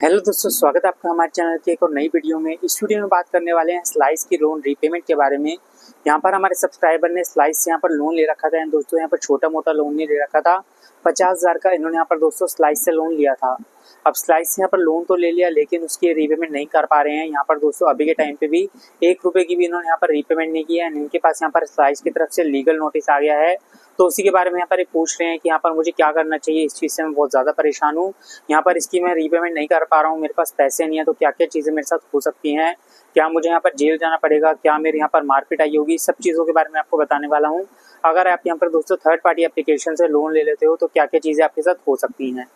Hello दोस्तों, स्वागत है आपका हमारे चैनल की एक और नई वीडियो में। इस वीडियो में बात करने वाले हैं स्लाइस की लोन रीपेमेंट के बारे में। यहाँ पर हमारे सब्सक्राइबर ने स्लाइस से यहाँ पर लोन ले रखा था दोस्तों। यहाँ पर छोटा मोटा लोन नहीं ले रखा था, 50,000 का इन्होंने यहाँ पर दोस्तों स्लाइस से लोन लिया था। अब स्लाइस से यहाँ पर लोन तो ले लिया, लेकिन उसकी रीपेमेंट नहीं कर पा रहे हैं। यहाँ पर दोस्तों अभी के टाइम पे भी 1 रुपये की भी इन्होंने यहाँ पर रीपेमेंट नहीं किया है। इनके पास यहाँ पर स्लाइस की तरफ से लीगल नोटिस आ गया है, तो उसी के बारे में यहाँ पर पूछ रहे हैं कि यहाँ पर मुझे क्या करना चाहिए। इस चीज़ से मैं बहुत ज़्यादा परेशान हूँ। यहाँ पर इसकी मैं रीपेमेंट नहीं कर पा रहा हूँ, मेरे पास पैसे नहीं है, तो क्या क्या चीज़ें मेरे साथ हो सकती हैं। क्या मुझे यहाँ पर जेल जाना पड़ेगा, क्या मेरे यहाँ पर मारपीट आई होगी, सब चीज़ों के बारे में आपको बताने वाला हूँ। अगर आप यहाँ पर दोस्तों थर्ड पार्टी एप्लीकेशन से लोन ले लेते हो तो क्या क्या चीज़ें आपके साथ हो सकती हैं।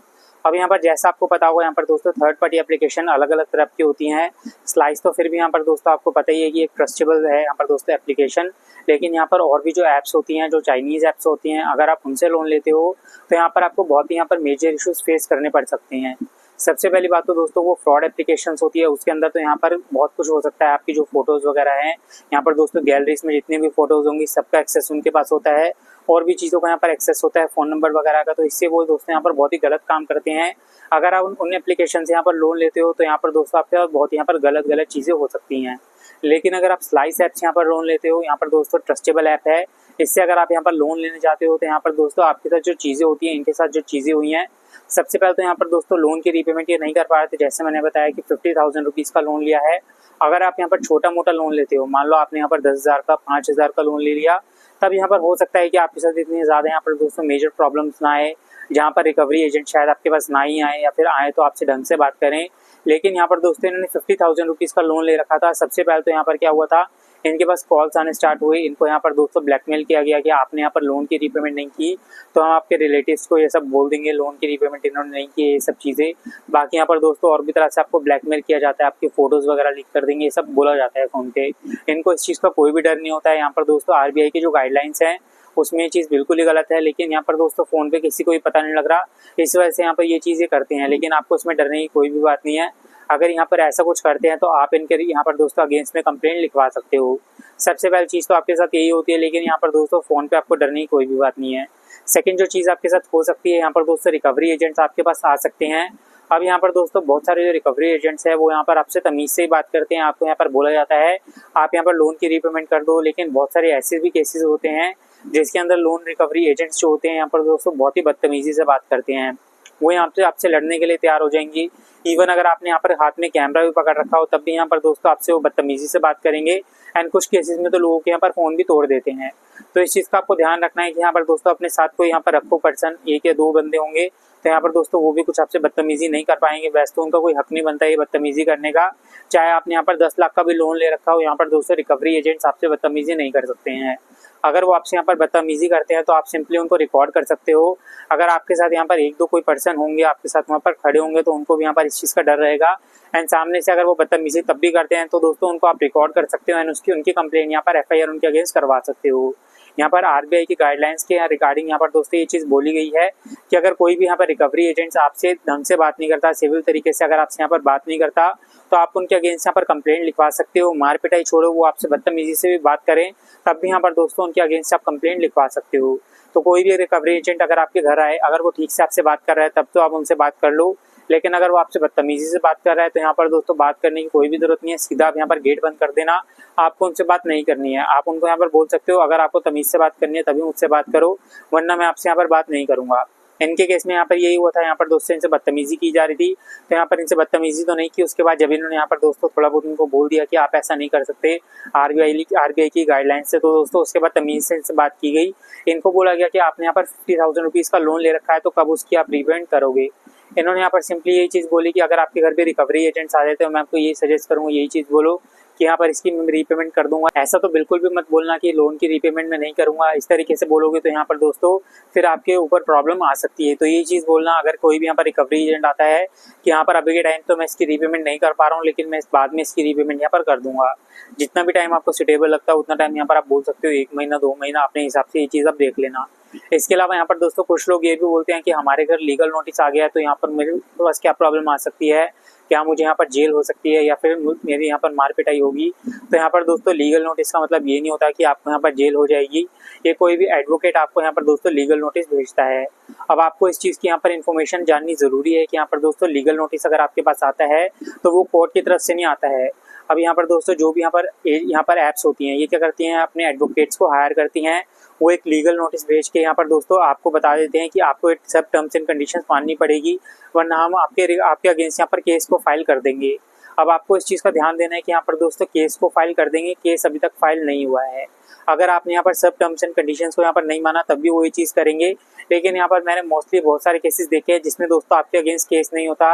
अब यहाँ पर जैसा आपको पता होगा, यहाँ पर दोस्तों थर्ड पार्टी एप्लीकेशन अलग अलग तरह की होती हैं। स्लाइस तो फिर भी यहाँ पर दोस्तों आपको पता ही है कि एक ट्रस्टेबल है यहाँ पर दोस्तों एप्लीकेशन। लेकिन यहाँ पर और भी जो ऐप्स होती हैं, जो चाइनीज़ ऐप्स होती हैं, अगर आप उनसे लोन लेते हो तो यहाँ पर आपको बहुत ही यहाँ पर मेजर इश्यूज फेस करने पड़ सकते हैं। सबसे पहली बात तो दोस्तों वो फ्रॉड एप्लीकेशंस होती है, उसके अंदर तो यहाँ पर बहुत कुछ हो सकता है। आपकी जो फोटोज़ वगैरह हैं, यहाँ पर दोस्तों गैलरीज में जितनी भी फोटोज़ होंगी सबका एक्सेस उनके पास होता है, और भी चीज़ों का यहाँ पर एक्सेस होता है, फ़ोन नंबर वगैरह का। तो इससे वो दोस्तों यहाँ पर बहुत ही गलत काम करते हैं। अगर आप उन एप्लीकेशन से यहाँ पर लोन लेते हो तो यहाँ पर दोस्तों आपके साथ बहुत यहाँ पर गलत चीज़ें हो सकती हैं। लेकिन अगर आप स्लाइस ऐप से यहाँ पर लोन लेते हो, यहाँ पर दोस्तों ट्रस्टेबल ऐप है, इससे अगर आप यहाँ पर लोन लेने जाते हो तो यहाँ पर दोस्तों आपके साथ जो चीज़ें होती हैं, इनके साथ जो चीज़ें हुई हैं, सबसे पहले तो यहाँ पर दोस्तों लोन की रीपेमेंट ये नहीं कर पा रहे थे। जैसे मैंने बताया कि 50,000 रुपीज़ का लोन लिया है। अगर आप यहाँ पर छोटा मोटा लोन लेते हो, मान लो आपने यहाँ पर 10,000 का 5,000 का लोन ले लिया, तब यहाँ पर हो सकता है कि आपके साथ इतनी ज़्यादा यहाँ पर दोस्तों मेजर प्रॉब्लम्स ना आए, जहाँ पर रिकवरी एजेंट शायद आपके पास ना ही आए, या फिर आए तो आपसे ढंग से बात करें। लेकिन यहाँ पर दोस्तों इन्होंने 50,000 रुपीज़ का लोन ले रखा था। सबसे पहले तो यहाँ पर क्या हुआ था, इनके पास कॉल्स आने स्टार्ट हुए। इनको यहाँ पर दोस्तों ब्लैकमेल किया गया कि आपने यहाँ पर लोन की रीपेमेंट नहीं की तो हम आपके रिलेटिव्स को ये सब बोल देंगे, लोन की रीपेमेंट इन्होंने नहीं की, ये सब चीज़ें। बाकी यहाँ पर दोस्तों और भी तरह से आपको ब्लैकमेल किया जाता है, आपकी फ़ोटोज़ वगैरह लीक कर देंगे, ये सब बोला जाता है फ़ोन पे। इनको इस चीज़ का कोई भी डर नहीं होता है। यहाँ पर दोस्तों आरबीआई की जो गाइडलाइंस हैं उसमें ये चीज़ बिल्कुल ही गलत है, लेकिन यहाँ पर दोस्तों फ़ोन पे किसी को भी पता नहीं लग रहा, इस वजह से यहाँ पर ये चीज़ें करते हैं। लेकिन आपको इसमें डरने की कोई भी बात नहीं है। अगर यहाँ पर ऐसा कुछ करते हैं तो आप इनके यहाँ पर दोस्तों अगेंस्ट में कंप्लेंट लिखवा सकते हो। सबसे पहली चीज़ तो आपके साथ यही होती है, लेकिन यहाँ पर दोस्तों फ़ोन पे आपको डरने की कोई भी बात नहीं है। सेकंड जो चीज़ आपके साथ हो सकती है, यहाँ पर दोस्तों रिकवरी एजेंट्स आपके पास आ सकते हैं। अब यहाँ पर दोस्तों बहुत सारे जो रिकवरी एजेंट्स हैं वो यहाँ पर आपसे तमीज़ से ही बात करते हैं। आपको यहाँ पर बोला जाता है आप यहाँ पर लोन की रीपेमेंट कर दो, लेकिन बहुत सारे ऐसे भी केसेस होते हैं जिसके अंदर लोन रिकवरी एजेंट्स जो होते हैं यहाँ पर दोस्तों बहुत ही बदतमीज़ी से बात करते हैं। वो यहाँ पे आपसे लड़ने के लिए तैयार हो जाएंगी। इवन अगर आपने यहाँ पर हाथ में कैमरा भी पकड़ रखा हो तब भी यहाँ पर दोस्तों आपसे वो बदतमीज़ी से बात करेंगे। एंड कुछ केसेस में तो लोगों के यहाँ पर फ़ोन भी तोड़ देते हैं। तो इस चीज़ का आपको ध्यान रखना है कि यहाँ पर दोस्तों अपने साथ कोई यहाँ पर रखो पर्सन, 1 या 2 बंदे होंगे, तो यहाँ पर दोस्तों वो भी कुछ आपसे बदतमीज़ी नहीं कर पाएंगे। वैसे तो उनका कोई हक नहीं बनता ये बदतमीज़ी करने का। चाहे आपने यहाँ पर 10 लाख का भी लोन ले रखा हो, यहाँ पर दोस्तों रिकवरी एजेंट्स आपसे बदतमीज़ी नहीं कर सकते हैं। अगर वो आपसे यहाँ पर बदतमीज़ी करते हैं तो आप सिंपली उनको रिकॉर्ड कर सकते हो। अगर आपके साथ यहाँ पर 1-2 कोई पर्सन होंगे आपके साथ वहाँ पर खड़े होंगे तो उनको भी यहाँ पर इस चीज़ का डर रहेगा। एंड सामने से अगर वो बदतमीज़ी तब भी करते हैं तो दोस्तों उनको आप रिकॉर्ड कर सकते हो एंड उनकी कंप्लेंट यहाँ पर एफआईआर उनके अगेंस्ट करवा सकते हो। यहाँ पर आरबीआई की गाइडलाइंस के रिगार्डिंग यहाँ पर दोस्तों ये चीज़ बोली गई है कि अगर कोई भी यहाँ पर रिकवरी एजेंट्स आपसे ढंग से बात नहीं करता, सिविल तरीके से अगर आपसे यहाँ पर बात नहीं करता, तो आप उनके अगेंस्ट यहाँ पर कंप्लेंट लिखवा सकते हो। मार पिटाई छोड़ो, वो आपसे बदतमीजी से भी बात करें तब भी यहाँ पर दोस्तों उनके अगेंस्ट आप कंप्लेंट लिखवा सकते हो। तो कोई भी रिकवरी एजेंट अगर आपके घर आए, अगर वो ठीक से आपसे बात कर रहा है तब तो आप उनसे बात कर लो। लेकिन अगर वो आपसे बदतमीजी से बात कर रहा है तो यहाँ पर दोस्तों बात करने की कोई भी जरूरत नहीं है। सीधा आप यहाँ पर गेट बंद कर देना, आपको उनसे बात नहीं करनी है। आप उनको यहाँ पर बोल सकते हो अगर आपको तमीज़ से बात करनी है तभी मुझसे बात करो, वरना मैं आपसे यहाँ पर बात नहीं करूँगा। इनके केस में यहाँ पर यही हुआ था, यहाँ पर दोस्तों इनसे बदतमीजी की जा रही थी, तो यहाँ पर इनसे बदतमीजी तो नहीं की। उसके बाद जब इन्होंने यहाँ पर दोस्तों थोड़ा बहुत उनको बोल दिया कि आप ऐसा नहीं कर सकते आरबीआई की गाइडलाइंस से, तो दोस्तों उसके बाद तमीज़ से इनसे बात की गई। इनको बोला गया कि आपने यहाँ पर 50,000 रुपीज़ का लोन ले रखा है तो कब उसकी आप रीपेमेंट करोगे। इन्होंने यहाँ पर सिंपली यही चीज़ बोली कि अगर आपके घर पे रिकवरी एजेंट्स आ जाते हैं, मैं आपको यही सजेस्ट करूँगा, यही चीज़ बोलो कि यहाँ पर इसकी मैं रीपेमेंट कर दूंगा। ऐसा तो बिल्कुल भी मत बोलना कि लोन की रीपेमेंट मैं नहीं करूँगा। इस तरीके से बोलोगे तो यहाँ पर दोस्तों फिर आपके ऊपर प्रॉब्लम आ सकती है। तो यही चीज़ बोलना अगर कोई भी यहाँ पर रिकवरी एजेंट आता है कि यहाँ पर अभी के टाइम तो मैं इसकी रीपेमेंट नहीं कर पा रहा हूँ, लेकिन मैं बाद में इसकी रीपेमेंट यहाँ पर कर दूंगा। जितना भी टाइम आपको सुटेबल लगता है उतना टाइम यहाँ पर आप बोल सकते हो, 1 महीना 2 महीना, अपने हिसाब से ये चीज़ आप देख लेना। इसके अलावा यहाँ पर दोस्तों कुछ लोग ये भी बोलते हैं कि हमारे घर लीगल नोटिस आ गया है तो यहाँ पर मेरे पास क्या प्रॉब्लम आ सकती है, क्या मुझे यहाँ पर जेल हो सकती है या फिर मेरी यहाँ पर मार पिटाई होगी। तो यहाँ पर दोस्तों लीगल नोटिस का मतलब ये नहीं होता कि आपको यहाँ पर जेल हो जाएगी। ये कोई भी एडवोकेट आपको यहाँ पर दोस्तों लीगल नोटिस भेजता है। अब आपको इस चीज़ की यहाँ पर इन्फॉर्मेशन जाननी ज़रूरी है कि यहाँ पर दोस्तों लीगल नोटिस अगर आपके पास आता है तो वो कोर्ट की तरफ से नहीं आता है। अब यहाँ पर दोस्तों जो भी यहाँ पर ऐप्स होती हैं ये क्या करती हैं, अपने एडवोकेट्स को हायर करती हैं। वो एक लीगल नोटिस भेज के यहाँ पर दोस्तों आपको बता देते हैं कि आपको एक सब टर्म्स एंड कंडीशंस माननी पड़ेगी, वरना हम आपके अगेंस्ट यहाँ पर केस को फाइल कर देंगे। अब आपको इस चीज़ का ध्यान देना है कि यहाँ पर दोस्तों केस को फाइल कर देंगे, केस अभी तक फाइल नहीं हुआ है। अगर आपने यहाँ पर सब टर्म्स एंड कंडीशंस को यहाँ पर नहीं माना तब भी वो ये चीज़ करेंगे। लेकिन यहाँ पर मैंने मोस्टली बहुत सारे केसेस देखे हैं जिसमें दोस्तों आपके अगेंस्ट केस नहीं होता,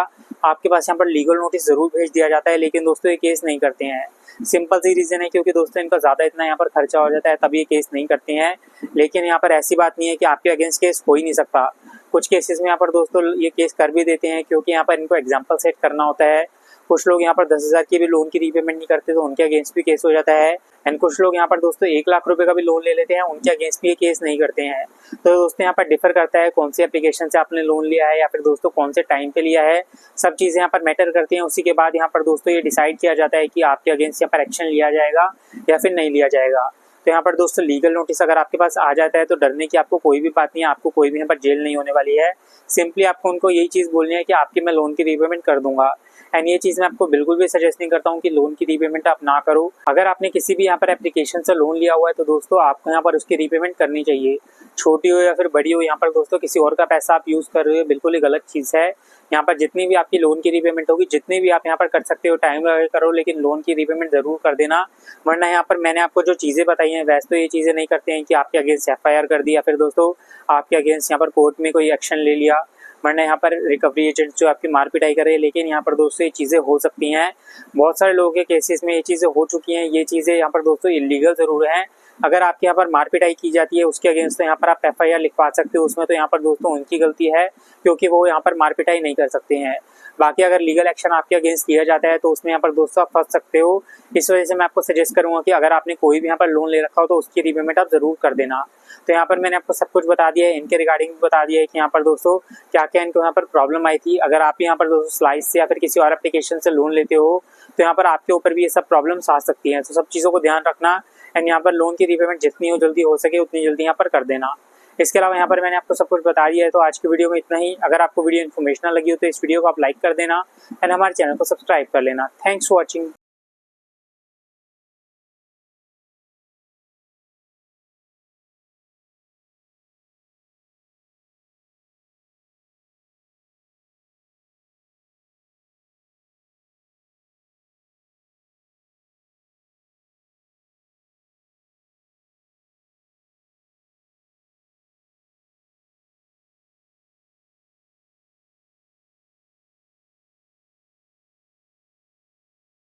आपके पास यहाँ पर लीगल नोटिस ज़रूर भेज दिया जाता है, लेकिन दोस्तों ये केस नहीं करते हैं। सिंपल सी रीज़न है क्योंकि दोस्तों इनका ज़्यादा इतना यहाँ पर खर्चा हो जाता है, तब ये केस नहीं करते हैं। लेकिन यहाँ पर ऐसी बात नहीं है कि आपके अगेंस्ट केस हो ही नहीं सकता। कुछ केसेस में यहाँ पर दोस्तों ये केस कर भी देते हैं क्योंकि यहाँ पर इनको एग्जाम्पल सेट करना होता है। कुछ लोग यहाँ पर 10,000 की भी लोन की रीपेमेंट नहीं करते तो उनके अगेंस्ट भी केस हो जाता है। एंड कुछ लोग यहाँ पर दोस्तों 1 लाख रुपए का भी लोन ले लेते हैं, उनके अगेंस्ट भी ये केस नहीं करते हैं। तो दोस्तों यहाँ पर डिफर करता है कौन सी एप्लीकेशन से आपने लोन लिया है या फिर दोस्तों कौन से टाइम पे लिया है, सब चीज़ें यहाँ पर मैटर करती हैं। उसी के बाद यहाँ पर दोस्तों ये डिसाइड किया जाता है कि आपके अगेंस्ट यहाँ पर एक्शन लिया जाएगा या फिर नहीं लिया जाएगा। तो यहाँ पर दोस्तों लीगल नोटिस अगर आपके पास आ जाता है तो डरने की आपको कोई भी बात नहीं है, आपको कोई भी यहाँ पर जेल नहीं होने वाली है। सिंपली आपको उनको यही चीज़ बोलनी है कि आपकी मैं लोन की रीपेमेंट कर दूंगा। एंड ये चीज़ मैं आपको बिल्कुल भी सजेस्ट नहीं करता हूँ कि लोन की रीपेमेंट आप ना करो। अगर आपने किसी भी यहाँ पर एप्लीकेशन से लोन लिया हुआ है तो दोस्तों आपको यहाँ पर उसकी रीपेमेंट करनी चाहिए, छोटी हो या फिर बड़ी हो। यहाँ पर दोस्तों किसी और का पैसा आप यूज़ कर रहे हो, बिल्कुल ही गलत चीज़ है। यहाँ पर जितनी भी आपकी लोन की रीपेमेंट होगी, जितनी भी आप यहाँ पर कर सकते हो टाइम लगा करो, लेकिन लोन की रीपेमेंट ज़रूर कर देना। वरना यहाँ पर मैंने आपको जो चीज़ें बताई हैं वैसे तो ये चीज़ें नहीं करते हैं कि आपके अगेंस्ट FIR कर दी या फिर दोस्तों आपके अगेंस्ट यहाँ पर कोर्ट में कोई एक्शन ले लिया, वरना यहाँ पर रिकवरी एजेंट जो आपकी मार पिटाई करे। लेकिन यहाँ पर दोस्तों ये चीज़ें हो सकती हैं, बहुत सारे लोगों के केसेस में ये चीज़ें हो चुकी हैं। ये चीज़ें यहाँ पर दोस्तों इलीगल ज़रूर हैं। अगर आपके यहाँ पर मार पिटाई की जाती है उसके अगेंस्ट तो यहाँ पर आप FIR लिखवा सकते हो, उसमें तो यहाँ पर दोस्तों उनकी गलती है क्योंकि वो यहाँ पर मार पिटाई नहीं कर सकते हैं। बाकी अगर लीगल एक्शन आपके अगेंस्ट लिया जाता है तो उसमें यहाँ पर दोस्तों आप फंस सकते हो। इस वजह से मैं आपको सजेस्ट करूँगा कि अगर आपने कोई भी यहाँ पर लोन ले रखा हो तो उसकी रीपेमेंट आप ज़रूर कर देना। तो यहाँ पर मैंने आपको सब कुछ बता दिया है, इनके रिगार्डिंग भी बता दिया है कि यहाँ पर दोस्तों क्या क्या इनको यहाँ पर प्रॉब्लम आई थी। अगर आप यहाँ पर दोस्तों स्लाइस से या फिर किसी और एप्लीकेशन से लोन लेते हो तो यहाँ पर आपके ऊपर भी ये सब प्रॉब्लम्स आ सकती हैं। तो सब चीज़ों को ध्यान रखना एंड यहाँ पर लोन की रीपेमेंट जितनी हो जल्दी हो सके उतनी जल्दी यहाँ पर कर देना। इसके अलावा यहाँ पर मैंने आपको सब कुछ बता दिया है। तो आज की वीडियो में इतना ही। अगर आपको वीडियो इन्फॉर्मेशनल लगी हो तो इस वीडियो को आप लाइक कर देना एंड हमारे चैनल को सब्सक्राइब कर लेना। Thanks for watching.